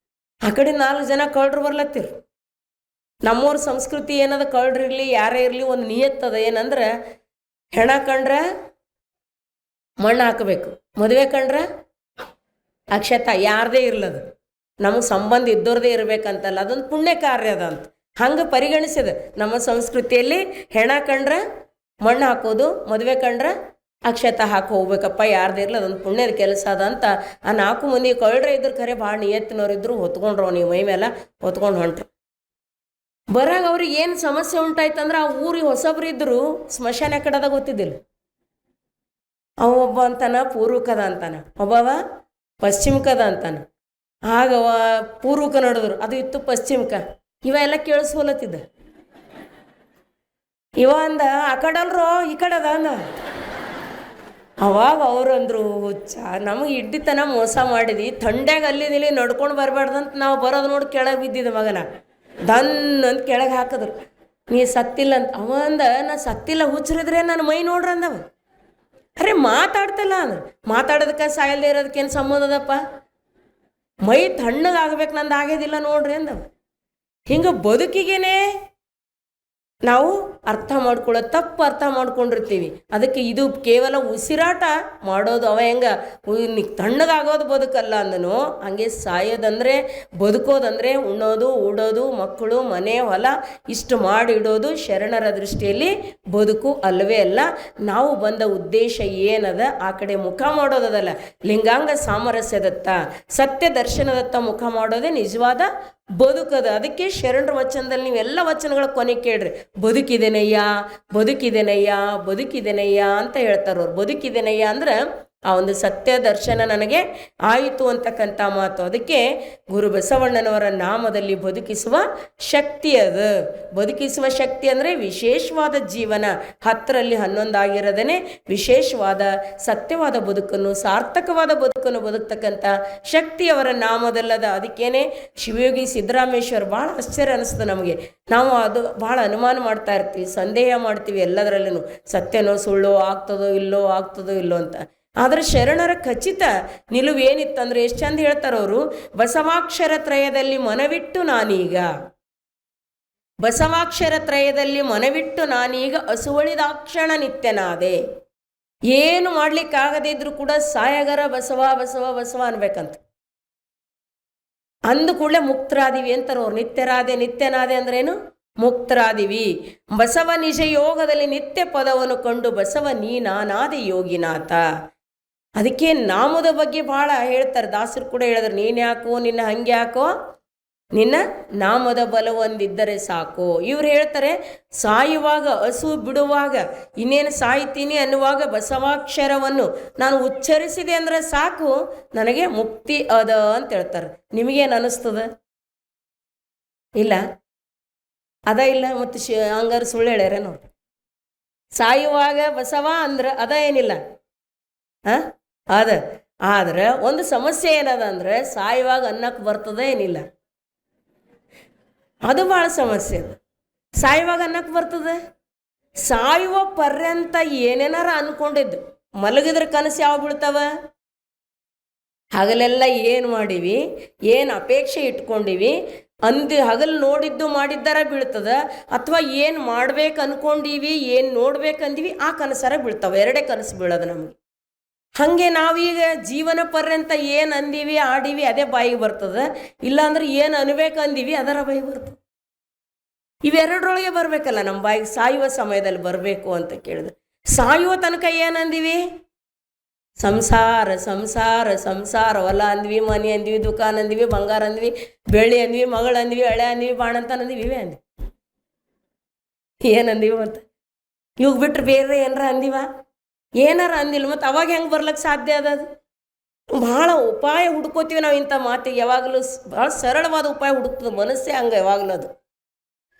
ಆ ಕಡೆ 4 ಜನ ಕಳ್ರು ಬರ್ಲತ್ತಿರು. ನಮ್ಮವ್ರ ಸಂಸ್ಕೃತಿ ಏನದ, ಕಳ್ರಿರ್ಲಿ ಯಾರೇ ಇರಲಿ ಒಂದು ನಿಯತ್ತದ. ಏನಂದ್ರೆ ಹೆಣ ಕಂಡ್ರೆ ಮಣ್ಣು ಹಾಕಬೇಕು, ಮದುವೆ ಕಂಡ್ರೆ ಅಕ್ಷತ ಯಾರದೇ ಇರ್ಲದು, ನಮಗೆ ಸಂಬಂಧ ಇದ್ದವ್ರದೇ ಇರ್ಬೇಕಂತಲ್ಲ, ಅದೊಂದು ಪುಣ್ಯ ಕಾರ್ಯ ಅದ ಅಂತ ಹಂಗೆ ಪರಿಗಣಿಸಿದ. ನಮ್ಮ ಸಂಸ್ಕೃತಿಯಲ್ಲಿ ಹೆಣ ಕಂಡ್ರೆ ಮಣ್ಣು ಹಾಕೋದು, ಮದುವೆ ಕಂಡ್ರೆ ಅಕ್ಷತ ಹಾಕಿ ಹೋಗ್ಬೇಕಪ್ಪ, ಯಾರ್ದು ಇರಲಿ ಅದೊಂದು ಪುಣ್ಯದ ಕೆಲಸ ಅದ ಅಂತ. ಆ 4 ಮಂದಿ ಕಳ್ರೆ ಇದ್ರು, ಖರೆ ಭಾಳ ನಿಯತ್ತಿನವ್ರಿದ್ರು. ಹೊತ್ಕೊಂಡ್ರು ನೀವು ಮೈ ಮೇಲೆ ಹೊತ್ಕೊಂಡು ಹೊಂಟ್ರು. ಬರಾಗ ಅವ್ರಿಗೆ ಏನು ಸಮಸ್ಯೆ ಉಂಟಾಯ್ತಂದ್ರೆ, ಆ ಊರಿಗೆ ಹೊಸಬ್ರು ಇದ್ರು, ಸ್ಮಶಾನ ಕಡೆದಾಗ ಗೊತ್ತಿದ್ದಿಲ್ಲ. ಅವ ಒಬ್ಬ ಅಂತಾನ ಪೂರ್ವಕದ ಅಂತಾನ, ಒಬ್ಬವ ಪಶ್ಚಿಮಕದ ಅಂತಾನ. ಆಗವ ಪೂರ್ವಕ ನಡೆದ್ರು, ಅದು ಇತ್ತು ಪಶ್ಚಿಮಕ. ಇವ ಎಲ್ಲ ಕೇಳಿಸ್ಕೊಲತ್ತಿದ್ದ. ಇವ ಅಂದ ಆ ಕಡಲ್ರೋ ಈ ಕಡೆದ ಅಂದ. ಅವಾಗ ಅವ್ರಂದ್ರು, ಹುಚ್ಚ ನಮಗೆ ಇಡ್ಡಿತನ ಮೋಸ ಮಾಡಿದಿ, ಥಂಡ್ಯಾಗ ಅಲ್ಲಿ ನಡ್ಕೊಂಡು ಬರಬಾರ್ದಂತ ನಾವು ಬರೋದು ನೋಡಿ ಕೆಳಗೆ ಬಿದ್ದಿದ್ದ ಮಗನ. ದನ್ ಅಂತ ಕೆಳಗೆ ಹಾಕಿದ್ರು. ನೀ ಸತ್ತಿಲ್ಲ ಅಂತ ಅವ ಅಂದ. ನಾ ಸತ್ತಿಲ್ಲ, ಹುಚ್ಚರಿದ್ರೆ ನನ್ನ ಮೈ ನೋಡ್ರಿ ಅಂದವ. ಅರೆ ಮಾತಾಡ್ತಲ್ಲ ಅಂದ್ರೆ ಮಾತಾಡೋದಕ್ಕೆ ಸಾಯಲ್ದೇ ಇರೋದಕ್ಕೇನು ಸಂಬಂಧ ಅದಪ್ಪ? ಮೈ ತಣ್ಣಗಾಗ್ಬೇಕು, ನಂದು ಆಗೋದಿಲ್ಲ ನೋಡ್ರಿ ಅಂದವ. ಹಿಂಗೆ ಬದುಕಿಗೇನೆ ನಾವು ಅರ್ಥ ಮಾಡ್ಕೊಳ್ಳೋದು ತಪ್ಪು ಅರ್ಥ ಮಾಡ್ಕೊಂಡಿರ್ತೀವಿ. ಅದಕ್ಕೆ ಇದು ಕೇವಲ ಉಸಿರಾಟ ಮಾಡೋದು. ಅವ ಹೆಂಗೆ ತಣ್ಣಗಾಗೋದು ಬದುಕಲ್ಲ ಅಂದನು, ಹಂಗೆ ಸಾಯೋದಂದರೆ ಬದುಕೋದಂದರೆ ಉಣ್ಣೋದು, ಉಡೋದು, ಮಕ್ಕಳು, ಮನೆ, ಹೊಲ ಇಷ್ಟು ಮಾಡಿಡೋದು ಶರಣರ ದೃಷ್ಟಿಯಲ್ಲಿ ಬದುಕು ಅಲ್ಲವೇ ಅಲ್ಲ. ನಾವು ಬಂದ ಉದ್ದೇಶ ಏನದ ಆ ಕಡೆ ಮುಖ ಮಾಡೋದಲ್ಲ, ಲಿಂಗಾಂಗ ಸಾಮರಸ್ಯದತ್ತ, ಸತ್ಯ ದರ್ಶನದತ್ತ ಮುಖ ಮಾಡೋದೇ ನಿಜವಾದ ಬದುಕದ. ಅದಕ್ಕೆ ಶರಣರ ವಚನದಲ್ಲಿ ನೀವೆಲ್ಲ ವಚನಗಳ ಕೊನೆ ಕೇಳ್ರಿ, ಬದುಕಿದೆನಯ್ಯ ಬದುಕಿದೆನಯ್ಯ ಬದುಕಿದೆನಯ್ಯ ಅಂತ ಹೇಳ್ತಾರೆ ಅವ್ರು. ಬದುಕಿದೆನಯ್ಯ ಅಂದ್ರೆ ಆ ಒಂದು ಸತ್ಯ ದರ್ಶನ ನನಗೆ ಆಯಿತು ಅಂತಕ್ಕಂಥ ಮಾತು. ಅದಕ್ಕೆ ಗುರು ಬಸವಣ್ಣನವರ ನಾಮದಲ್ಲಿ ಬದುಕಿಸುವ ಶಕ್ತಿ ಅದು. ಬದುಕಿಸುವ ಶಕ್ತಿ ಅಂದರೆ ವಿಶೇಷವಾದ ಜೀವನ, 10ರಲ್ಲಿ 11 ಆಗಿರೋದೇ ವಿಶೇಷವಾದ ಸತ್ಯವಾದ ಬದುಕನ್ನು, ಸಾರ್ಥಕವಾದ ಬದುಕನ್ನು ಬದುಕ್ತಕ್ಕಂಥ ಶಕ್ತಿ ಅವರ ನಾಮದಲ್ಲದ. ಅದಕ್ಕೇನೆ ಶಿವಯೋಗಿ ಸಿದ್ದರಾಮೇಶ್ವರ್ ಭಾಳ ಆಶ್ಚರ್ಯ ಅನಿಸ್ತದೆ ನಮಗೆ. ನಾವು ಅದು ಭಾಳ ಅನುಮಾನ ಮಾಡ್ತಾ ಇರ್ತೀವಿ, ಸಂದೇಹ ಮಾಡ್ತೀವಿ ಎಲ್ಲದರಲ್ಲೂ, ಸತ್ಯನೋ ಸುಳ್ಳೋ, ಆಗ್ತದೋ ಇಲ್ಲೋ ಅಂತ. ಆದರೆ ಶರಣರ ಖಚಿತ ನಿಲುವು ಏನಿತ್ತಂದ್ರೆ ಎಷ್ಟು ಚಂದ ಹೇಳ್ತಾರವರು, ಬಸವಾಕ್ಷರ ತ್ರಯದಲ್ಲಿ ಮನವಿಟ್ಟು ನಾನೀಗ, ಬಸವಾಕ್ಷರ ತ್ರಯದಲ್ಲಿ ಮನವಿಟ್ಟು ನಾನೀಗ ಅಸುವಳಿದಾಕ್ಷಣ ನಿತ್ಯನಾದೆ. ಏನು ಮಾಡ್ಲಿಕ್ಕಾಗದಿದ್ರು ಕೂಡ ಸಾಯಗರ ಬಸವ ಬಸವ ಬಸವ ಅನ್ಬೇಕಂತ. ಅಂದ ಕೂಡಲೇ ಮುಕ್ತರಾದಿವಿ ಅಂತಾರೆ ಅವ್ರು. ನಿತ್ಯನಾದೆ ಅಂದ್ರೇನು? ಮುಕ್ತರಾದಿವಿ. ಬಸವ ನಿಜ ಯೋಗದಲ್ಲಿ ನಿತ್ಯ ಪದವನ್ನು ಕಂಡು ಬಸವ ನೀ ನಾನಾದೆ ಯೋಗಿನಾಥ. ಅದಕ್ಕೆ ನಾಮದ ಬಗ್ಗೆ ಭಾಳ ಹೇಳ್ತಾರೆ, ದಾಸರು ಕೂಡ ಹೇಳಿದ್ರು, ನೀನು ಯಾಕೋ ನಿನ್ನ ಹಂಗೆ ಯಾಕೋ, ನಿನ್ನ ನಾಮದ ಬಲ ಒಂದಿದ್ದರೆ ಸಾಕು. ಇವ್ರು ಹೇಳ್ತಾರೆ, ಸಾಯುವಾಗ ಹಸು ಬಿಡುವಾಗ ಇನ್ನೇನು ಸಾಯ್ತೀನಿ ಅನ್ನುವಾಗ ಬಸವಾಕ್ಷರವನ್ನು ನಾನು ಉಚ್ಚರಿಸಿದೆ ಅಂದರೆ ಸಾಕು, ನನಗೆ ಮುಕ್ತಿ ಅದ ಅಂತ ಹೇಳ್ತಾರೆ. ನಿಮಗೇನು ಅನ್ನಿಸ್ತದ? ಇಲ್ಲ ಅದ ಇಲ್ಲ ಮತ್ತು ಹಂಗಾರು ಸುಳ್ಳು ಹೇಳ್ಯಾರೇನು? ಸಾಯುವಾಗ ಬಸವ ಅಂದ್ರೆ ಅದ ಏನಿಲ್ಲ ಅದ. ಆದ್ರೆ ಒಂದು ಸಮಸ್ಯೆ ಏನದ ಅಂದ್ರೆ ಸಾಯುವಾಗ ಅನ್ನಕ್ಕೆ ಬರ್ತದ ಏನಿಲ್ಲ, ಅದು ಭಾಳ ಸಮಸ್ಯೆ ಅದು. ಸಾಯುವಾಗ ಅನ್ನಕ್ಕೆ ಬರ್ತದೆ? ಸಾಯುವ ಪರ್ಯಂತ ಏನೇನಾರ ಅನ್ಕೊಂಡಿದ್ದು ಮಲಗಿದ್ರೆ ಕನಸು ಯಾವ ಬೀಳ್ತಾವ? ಹಗಲೆಲ್ಲ ಏನು ಮಾಡೀವಿ, ಏನು ಅಪೇಕ್ಷೆ ಇಟ್ಕೊಂಡಿವಿ, ಹಗಲು ನೋಡಿದ್ದು ಮಾಡಿದ್ದಾರ ಬೀಳ್ತದ, ಅಥವಾ ಏನು ಮಾಡ್ಬೇಕು ಅನ್ಕೊಂಡೀವಿ, ಏನು ನೋಡ್ಬೇಕಂದೀವಿ ಆ ಕನಸಾರ ಬೀಳ್ತಾವೆ. ಎರಡೇ ಕನಸು ಬೀಳೋದು ನಮಗೆ. ಹಾಗೆ ನಾವೀಗ ಜೀವನ ಪರ್ಯಂತ ಏನು ಅಂದೀವಿ ಆಡೀವಿ ಅದೇ ಬಾಯಿಗೆ ಬರ್ತದೆ, ಇಲ್ಲಾಂದ್ರೆ ಏನು ಅನ್ಬೇಕಂದೀವಿ ಅದರ ಬಾಯಿಗೆ ಬರ್ತದೆ. ಇವೆರಡರೊಳಗೆ ಬರಬೇಕಲ್ಲ ನಮ್ಮ ಬಾಯಿಗೆ, ಸಾಯುವ ಸಮಯದಲ್ಲಿ ಬರಬೇಕು ಅಂತ ಕೇಳಿದ್ರೆ. ಸಾಯುವ ತನಕ ಏನಂದೀವಿ? ಸಂಸಾರ ಸಂಸಾರ ಸಂಸಾರ. ಹೊಲ ಅಂದ್ವಿ, ಮನೆ ಅಂದ್ವಿ, ದುಕಾನ್ ಅಂದ್ವಿ, ಬಂಗಾರ ಅಂದ್ವಿ, ಬೆಳ್ಳಿ ಅಂದ್ವಿ, ಮಗಳು ಅಂದ್ವಿ, ಹಳೆ ಅಂದ್ವಿ, ಬಾಣಂತ ಅಂದ್ವಿ, ಇವೇ ಅಂದ್ವಿ. ಏನಂದೀವಿ ಮತ್ತು ಇವಾಗ ಬಿಟ್ರೆ ಬೇರೆ ಏನಾರ ಅಂದಿವ? ಏನಾರ ಅಂದಿಲ್ಲ. ಮತ್ತು ಅವಾಗ ಹೆಂಗೆ ಬರ್ಲಿಕ್ಕೆ ಸಾಧ್ಯ ಅದದು? ಭಾಳ ಉಪಾಯ ಹುಡ್ಕೋತೀವಿ ನಾವು ಇಂಥ ಮಾತಿಗೆ. ಯಾವಾಗಲೂ ಭಾಳ ಸರಳವಾದ ಉಪಾಯ ಹುಡುಕ್ತದೆ ಮನಸ್ಸೇ. ಹಂಗೆ ಯಾವಾಗಲೂ ಅದು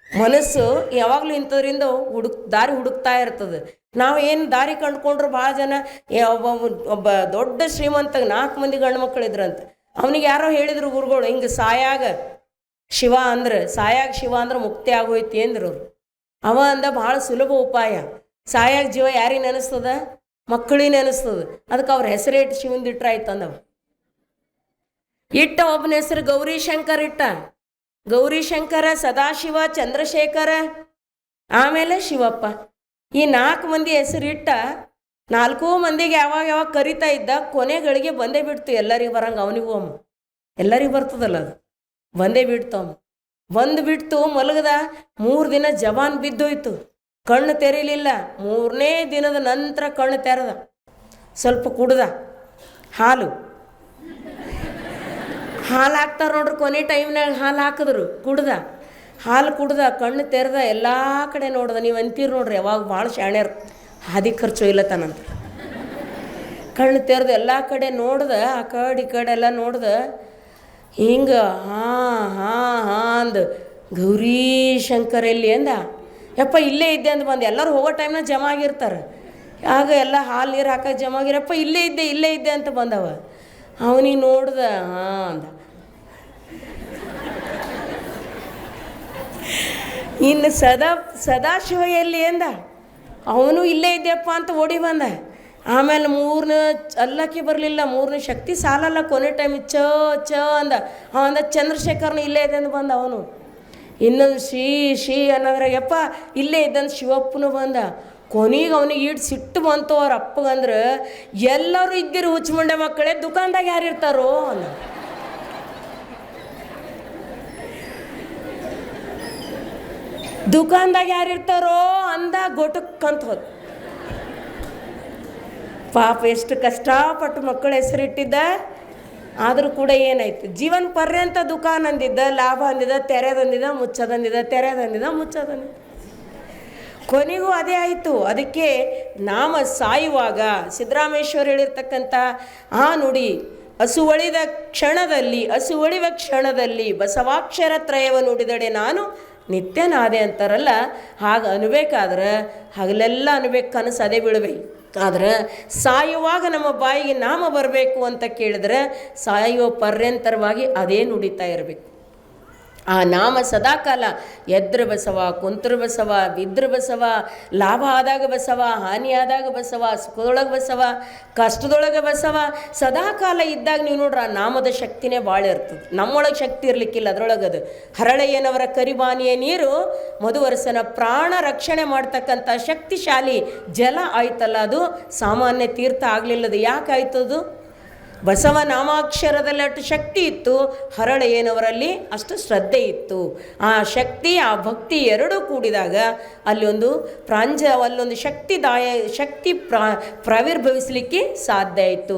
ಮನಸ್ಸು ಯಾವಾಗಲೂ ಇಂಥದ್ರಿಂದ ದಾರಿ ಹುಡುಕ್ತಾ ಇರ್ತದೆ. ನಾವು ಏನು ದಾರಿ ಕಂಡುಕೊಂಡ್ರು ಭಾಳ ಜನ, ಒಬ್ಬ ದೊಡ್ಡ ಶ್ರೀಮಂತ 4 ಮಂದಿ ಗಂಡು ಮಕ್ಕಳಿದ್ರಂತ. ಅವನಿಗೆ ಯಾರೋ ಹೇಳಿದ್ರು ಗುರುಗಳು, ಹಿಂಗೆ ಸಾಯಾಗ ಶಿವ ಅಂದ್ರೆ ಮುಕ್ತಿ ಆಗೋಯ್ತಿ ಅಂದ್ರು ಅವರು. ಅವ ಅಂದ ಭಾಳ ಸುಲಭ ಉಪಾಯ. ಸಾಯಾಗ ಜೀವ ಯಾರಿಗೆ ನೆನೆಸ್ತದ? ಮಕ್ಕಳಿಗೆ ನೆನೆಸ್ತದ. ಅದಕ್ಕೆ ಅವ್ರ ಹೆಸರೇಟ್ಟು ಶಿವಂದು ಇಟ್ರ ಆಯ್ತು ಅಂದವ. ಒಬ್ಬನ ಹೆಸರು ಗೌರಿಶಂಕರ್ ಇಟ್ಟ. ಗೌರಿಶಂಕರ, ಸದಾಶಿವ, ಚಂದ್ರಶೇಖರ, ಆಮೇಲೆ ಶಿವಪ್ಪ. ಈ 4 ಮಂದಿ ಹೆಸರಿಟ್ಟ. 4 ಮಂದಿಗೆ ಯಾವಾಗ ಕರಿತಾ ಇದ್ದ. ಕೊನೆಗಳಿಗೆ ಬಂದೇ ಬಿಡ್ತು ಎಲ್ಲರಿಗೂ ಬರಂಗೆ. ಅವನಿಗೂ ಎಲ್ಲರಿಗೂ ಬರ್ತದಲ್ಲ ಅದು, ಬಂದೇ ಬಿಡ್ತು. ಬಂದು ಬಿಡ್ತು, ಮಲಗದ. 3 ದಿನ ಜವಾನ್ ಬಿದ್ದೋಯ್ತು, ಕಣ್ಣು ತೆರೀಲಿಲ್ಲ. 3ನೇ ದಿನದ ನಂತರ ಕಣ್ಣು ತೆರೆದ, ಸ್ವಲ್ಪ ಕುಡ್ದ. ಹಾಲು ಹಾಕ್ತಾರೆ ನೋಡ್ರಿ, ಕೊನೆ ಟೈಮ್ನಾಗ ಹಾಲು ಹಾಕಿದ್ರು, ಹಾಲು ಕುಡ್ದ, ಕಣ್ಣು ತೆರೆದ, ಎಲ್ಲ ಕಡೆ ನೋಡ್ದ. ನೀವು ಅಂತೀರಿ ನೋಡ್ರಿ, ಯಾವಾಗ ಭಾಳ ಶಾಣ್ಯರು, ಹಾದಿ ಖರ್ಚು ಇಲ್ಲತ್ತಾನಂತ. ಕಣ್ಣು ತೆರೆದು ಎಲ್ಲ ಕಡೆ ನೋಡ್ದ, ಆ ಕಡೆ ಈ ಕಡೆ ಎಲ್ಲ ನೋಡ್ದ. ಹಿಂಗೆ ಹಾಂ ಅಂದು ಗೌರೀಶಂಕರ್ ಎಲ್ಲಿ ಅಂದ. ಯಪ್ಪ ಇಲ್ಲೇ ಇದ್ದೆ ಅಂತ ಬಂದು. ಎಲ್ಲರೂ ಹೋಗೋ ಟೈಮ್ನಾಗ ಜಮಾ ಆಗಿರ್ತಾರೆ. ಆಗ ಎಲ್ಲ ಹಾಲು ನೀರು ಹಾಕೋಕೆ ಜಮಾ ಆಗಿರಪ್ಪ, ಇಲ್ಲೇ ಇದ್ದೆ ಅಂತ ಬಂದವ. ಅವನಿಗೆ ನೋಡ್ದ, ಅಂದ. ಇನ್ನು ಸದಾಶಿವ ಎಲ್ಲಿ ಅಂದ, ಅವನು ಇಲ್ಲೇ ಇದ್ದೆಪ್ಪ ಅಂತ ಓಡಿ ಬಂದ. ಆಮೇಲೆ ಮೂರನೇ ಅಲ್ಲಕ್ಕೆ ಬರಲಿಲ್ಲ, ಮೂರನೇ ಶಕ್ತಿ ಸಾಲಲ್ಲ, ಕೊನೆ ಟೈಮ್ ಚ ಅಂದ. ಅಂದ ಚಂದ್ರಶೇಖರ್ನು ಇಲ್ಲೇ ಇದೆ ಅಂತ ಬಂದ ಅವನು. ಇನ್ನೊಂದು ಶ್ರೀ ಅನ್ನೋದ್ರಾಗಪ್ಪ ಇಲ್ಲೇ ಇದ್ದಂತ ಶಿವಪ್ಪನು ಬಂದ. ಕೊನೆಗೆ ಅವನಿಗೆ ಈಡು ಸಿಟ್ಟು ಬಂತು ಅವ್ರ ಅಪ್ಪಗಂದ್ರೆ, ಎಲ್ಲರೂ ಇದ್ದಿರು ಹುಚ್ಚಮುಂಡೆ ಮಕ್ಕಳೇ, ದುಕಾನ್ದಾಗ ಯಾರು ಇರ್ತಾರೋ ಅಂದ. ದುಕಾನ್ದಾಗ ಯಾರು ಇರ್ತಾರೋ ಅಂದ, ಗೊಟಕ್ಕಂತ ಹೋದ. ಪಾಪ ಎಷ್ಟು ಕಷ್ಟಪಟ್ಟು ಮಕ್ಕಳ ಹೆಸರಿಟ್ಟಿದ್ದ, ಆದರೂ ಕೂಡ ಏನಾಯ್ತು, ಜೀವನ ಪರ್ಯಂತ ದುಕಾನ್ ಅಂದಿದ್ದ, ಲಾಭ ಅಂದಿದ್ದ, ತೆರೆದಂದಿದ್ದ, ಮುಚ್ಚದಂದಿದ್ದ, ತೆರೆದಂದಿದ್ದ, ಮುಚ್ಚದಂದಿದ್ದ. ಕೊನೆಗೂ ಅದೇ ಆಯಿತು. ಅದಕ್ಕೆ ನಾಮ ಸಾಯುವಾಗ ಸಿದ್ದರಾಮೇಶ್ವರ ಹೇಳಿರ್ತಕ್ಕಂಥ ಆ ನುಡಿ, ಹಸುವಳಿದ ಕ್ಷಣದಲ್ಲಿ ಬಸವಾಕ್ಷರ ತ್ರಯವ ನುಡಿದಡೆ ನಾನು ನಿತ್ಯನಾದೆ ಅಂತಾರಲ್ಲ, ಹಾಗೆ ಅನ್ಬೇಕಾದ್ರೆ ಹಗಲೆಲ್ಲ ಅನ್ಬೇಕು, ಕನಸು ಅದೇ ಬೀಳ್ಬೇಕು. ಆದ್ರೆ ಸಾಯುವಾಗ ನಮ್ಮ ಬಾಯಿಗೆ ನಾಮ ಬರಬೇಕು ಅಂತ ಕೇಳಿದ್ರೆ ಸಾಯುವ ಪರ್ಯಂತರವಾಗಿ ಅದೇ ನುಡಿತಾ ಇರಬೇಕು. ಆ ನಾಮ ಸದಾಕಾಲ ಎದ್ರ ಬಸವ, ಕುಂತ್ರ ಬಸವ, ಬಿದ್ರ ಬಸವ, ಲಾಭ ಆದಾಗ ಬಸವ, ಹಾನಿ ಆದಾಗ ಬಸವ, ಸುಖದೊಳಗೆ ಬಸವ, ಕಷ್ಟದೊಳಗೆ ಬಸವ, ಸದಾಕಾಲ ಇದ್ದಾಗ ನೀವು ನೋಡ್ರಿ ಆ ನಾಮದ ಶಕ್ತಿನೇ ಭಾಳ ಇರ್ತದೆ. ನಮ್ಮೊಳಗೆ ಶಕ್ತಿ ಇರಲಿಕ್ಕಿಲ್ಲ, ಅದರೊಳಗದು ಹರಳೆಯ್ಯನವರ ಕರಿಬಾನಿಯ ನೀರು ಮಧುವರಸನ ಪ್ರಾಣ ರಕ್ಷಣೆ ಮಾಡ್ತಕ್ಕಂಥ ಶಕ್ತಿಶಾಲಿ ಜಲ ಆಯ್ತಲ್ಲ, ಅದು ಸಾಮಾನ್ಯ ತೀರ್ಥ ಆಗಲಿಲ್ಲದು. ಯಾಕೆ ಆಯ್ತದು? ಬಸವ ನಾಮಾಕ್ಷರದಲ್ಲಿ ಅಷ್ಟು ಶಕ್ತಿ ಇತ್ತು, ಹರಳೆಯ್ಯನವರಲ್ಲಿ ಅಷ್ಟು ಶ್ರದ್ಧೆ ಇತ್ತು. ಆ ಶಕ್ತಿ ಆ ಭಕ್ತಿ ಎರಡೂ ಕೂಡಿದಾಗ ಅಲ್ಲೊಂದು ಅಲ್ಲೊಂದು ಶಕ್ತಿ ಪ್ರಾವಿರ್ಭವಿಸಲಿಕ್ಕೆ ಸಾಧ್ಯ ಆಯಿತು.